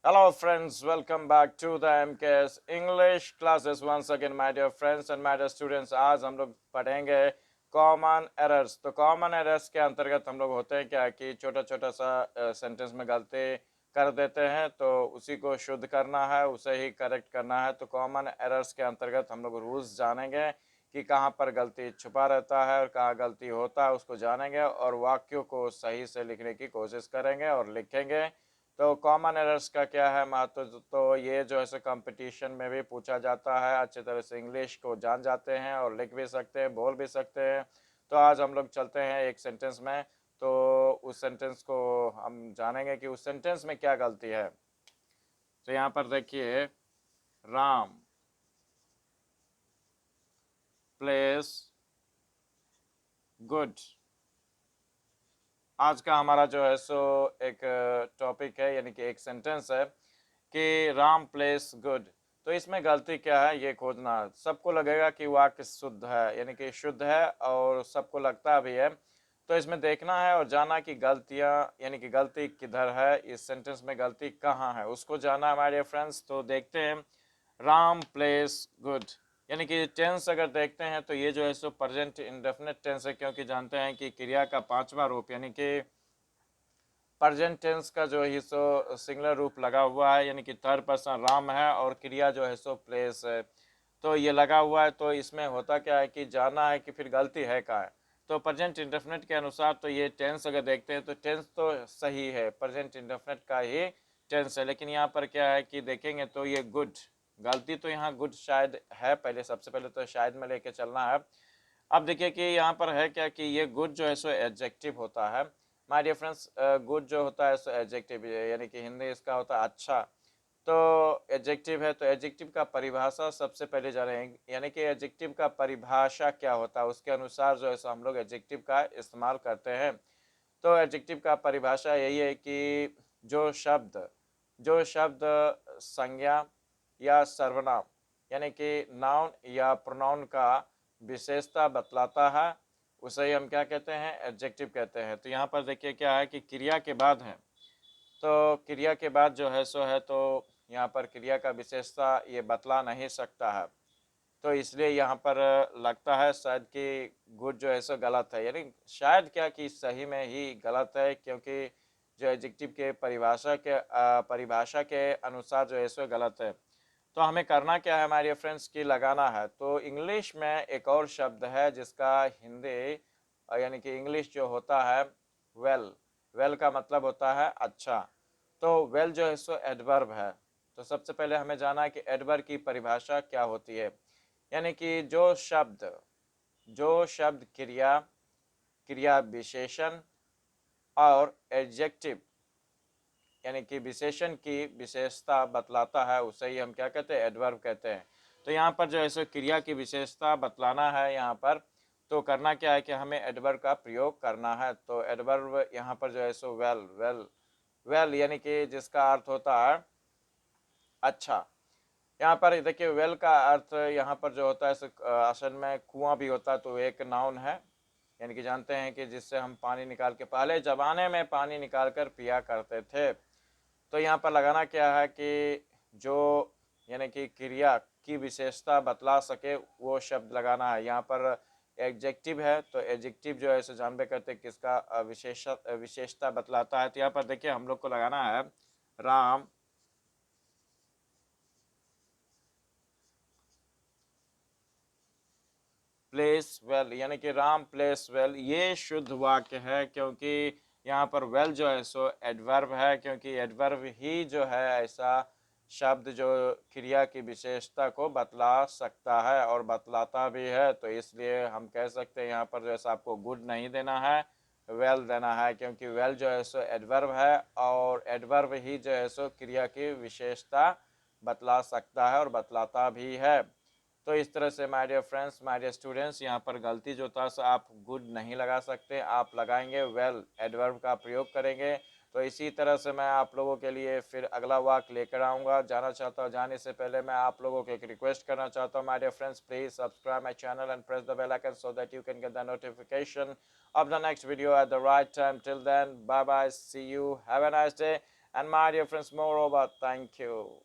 Hello friends, welcome back to the MKS English classes once again my dear friends and my dear students। आज हम लोग पढ़ेंगे common errors. तो common errors के अंतर्गत हम लोग होते हैं क्या कि छोटा छोटा सा सेंटेंस में गलती कर देते हैं, तो उसी को शुद्ध करना है, उसे ही करेक्ट करना है। तो कॉमन एरर्स के अंतर्गत हम लोग रूल्स जानेंगे कि कहाँ पर गलती छुपा रहता है और कहाँ गलती होता है, उसको जानेंगे और वाक्यों को सही से लिखने की कोशिश करेंगे और लिखेंगे। तो कॉमन एरर्स का क्या है महत्व, तो ये जो है कंपटीशन में भी पूछा जाता है, अच्छी तरह से इंग्लिश को जान जाते हैं और लिख भी सकते हैं, बोल भी सकते हैं। तो आज हम लोग चलते हैं एक सेंटेंस में, तो उस सेंटेंस को हम जानेंगे कि उस सेंटेंस में क्या गलती है। तो यहाँ पर देखिए, राम प्लेस गुड। आज का हमारा जो है सो एक टॉपिक है, यानी कि एक सेंटेंस है कि राम प्लेस गुड। तो इसमें गलती क्या है ये खोजना। सबको लगेगा कि वाक्य शुद्ध है, यानी कि शुद्ध है और सबको लगता भी है। तो इसमें देखना है और जाना कि गलतियां, यानी कि गलती किधर है, इस सेंटेंस में गलती कहाँ है, उसको जाना है हमारे फ्रेंड्स। तो देखते हैं, राम प्लेस गुड, यानी कि टेंस अगर देखते हैं तो ये जो है सो प्रेजेंट इंडेफिनिट टेंस है, क्योंकि जानते हैं कि क्रिया का पांचवा रूप यानी कि प्रेजेंट टेंस का जो है सो सिंगुलर रूप लगा हुआ है, यानी कि थर्ड पर्सन राम है और क्रिया जो है सो प्लेस है। तो ये लगा हुआ है, तो इसमें होता क्या है कि जाना है कि फिर गलती है क्या है। तो प्रेजेंट इंडेफिनिट के अनुसार तो ये टेंस अगर देखते हैं तो टेंस तो सही है, प्रेजेंट इंडेफिनिट का ही टेंस है। लेकिन यहाँ पर क्या है कि देखेंगे तो ये गुड, गलती तो यहाँ गुड शायद है, पहले सबसे पहले तो शायद में लेके चलना है। अब देखिए कि यहाँ पर है क्या कि ये गुड जो है सो एडजेक्टिव होता है माय डियर फ्रेंड्स। गुड जो होता है सो एडजेक्टिव, यानी कि हिंदी इसका होता है अच्छा। तो एडजेक्टिव है, तो एडजेक्टिव का परिभाषा सबसे पहले जानेंगे, यानी कि एडजेक्टिव का परिभाषा क्या होता है, उसके अनुसार जो है सो हम लोग एडजेक्टिव का इस्तेमाल करते हैं। तो एडजेक्टिव का परिभाषा यही है कि जो शब्द संज्ञा या सर्वनाम, यानी कि नाउन या प्रोनाउन का विशेषता बतलाता है, उसे ही हम क्या कहते हैं, एडजेक्टिव कहते हैं। तो यहाँ पर देखिए क्या है कि क्रिया के बाद है, तो क्रिया के बाद जो है सो है, तो यहाँ पर क्रिया का विशेषता ये बतला नहीं सकता है। तो इसलिए यहाँ पर लगता है शायद कि गुड जो है सो गलत है, यानी शायद क्या कि सही में ही गलत है, क्योंकि जो एडजेक्टिव के परिभाषा के अनुसार जो है सो गलत है। तो हमें करना क्या है हमारे फ्रेंड्स की लगाना है। तो इंग्लिश में एक और शब्द है जिसका हिंदी यानी कि इंग्लिश जो होता है वेल, वेल का मतलब होता है अच्छा। तो वेल जो है सो एडवर्ब है। तो सबसे पहले हमें जाना है कि एडवर्ब की परिभाषा क्या होती है, यानी कि जो शब्द क्रिया, क्रिया विशेषण और एडजेक्टिव, यानी कि विशेषण की विशेषता बतलाता है, उसे ही हम क्या कहते हैं, एडवर्ब कहते हैं। तो यहाँ पर जो है सो क्रिया की विशेषता बतलाना है यहाँ पर, तो करना क्या है कि हमें एडवर्ब का प्रयोग करना है। तो एडवर्ब यहाँ पर जो है सो वेल, वेल, वेल यानी कि जिसका अर्थ होता है अच्छा। यहाँ पर देखिए वेल का अर्थ यहाँ पर जो होता है असल में कुआं भी होता है, तो एक नाउन है, यानी कि जानते हैं कि जिससे हम पानी निकाल के, पहले जमाने में पानी निकाल कर पिया करते थे। तो यहाँ पर लगाना क्या है कि जो, यानी कि क्रिया की विशेषता बतला सके वो शब्द लगाना है। यहाँ पर एडजेक्टिव है, तो एडजेक्टिव जो है सो जानबे करते किसका विशेषता बतलाता है। तो यहाँ पर देखिए हम लोग को लगाना है राम प्लेस वेल, यानी कि राम प्लेस वेल, ये शुद्ध वाक्य है, क्योंकि यहाँ पर वेल जो है सो एडवर्ब है, क्योंकि एडवर्ब ही जो है ऐसा शब्द जो क्रिया की विशेषता को बतला सकता है और बतलाता भी है। तो इसलिए हम कह सकते हैं यहाँ पर जो है आपको गुड नहीं देना है, वेल देना है, क्योंकि वेल जो है सो एडवर्ब है और एडवर्ब ही जो है सो क्रिया की विशेषता बतला सकता है और बतलाता भी है। तो इस तरह से my dear friends, my dear students, यहाँ पर गलती जो था सो आप गुड नहीं लगा सकते, आप लगाएंगे वेल, एडवर्ब का प्रयोग करेंगे। तो इसी तरह से मैं आप लोगों के लिए फिर अगला वाक्य लेकर आऊँगा। जाना चाहता हूँ, जाने से पहले मैं आप लोगों को एक रिक्वेस्ट करना चाहता हूँ, my dear friends, please subscribe my channel and press the bell icon so that you can get the notification of the next video at the right time. Till then, bye bye, see you, have a nice day, And my dear friends, moreover, thank you.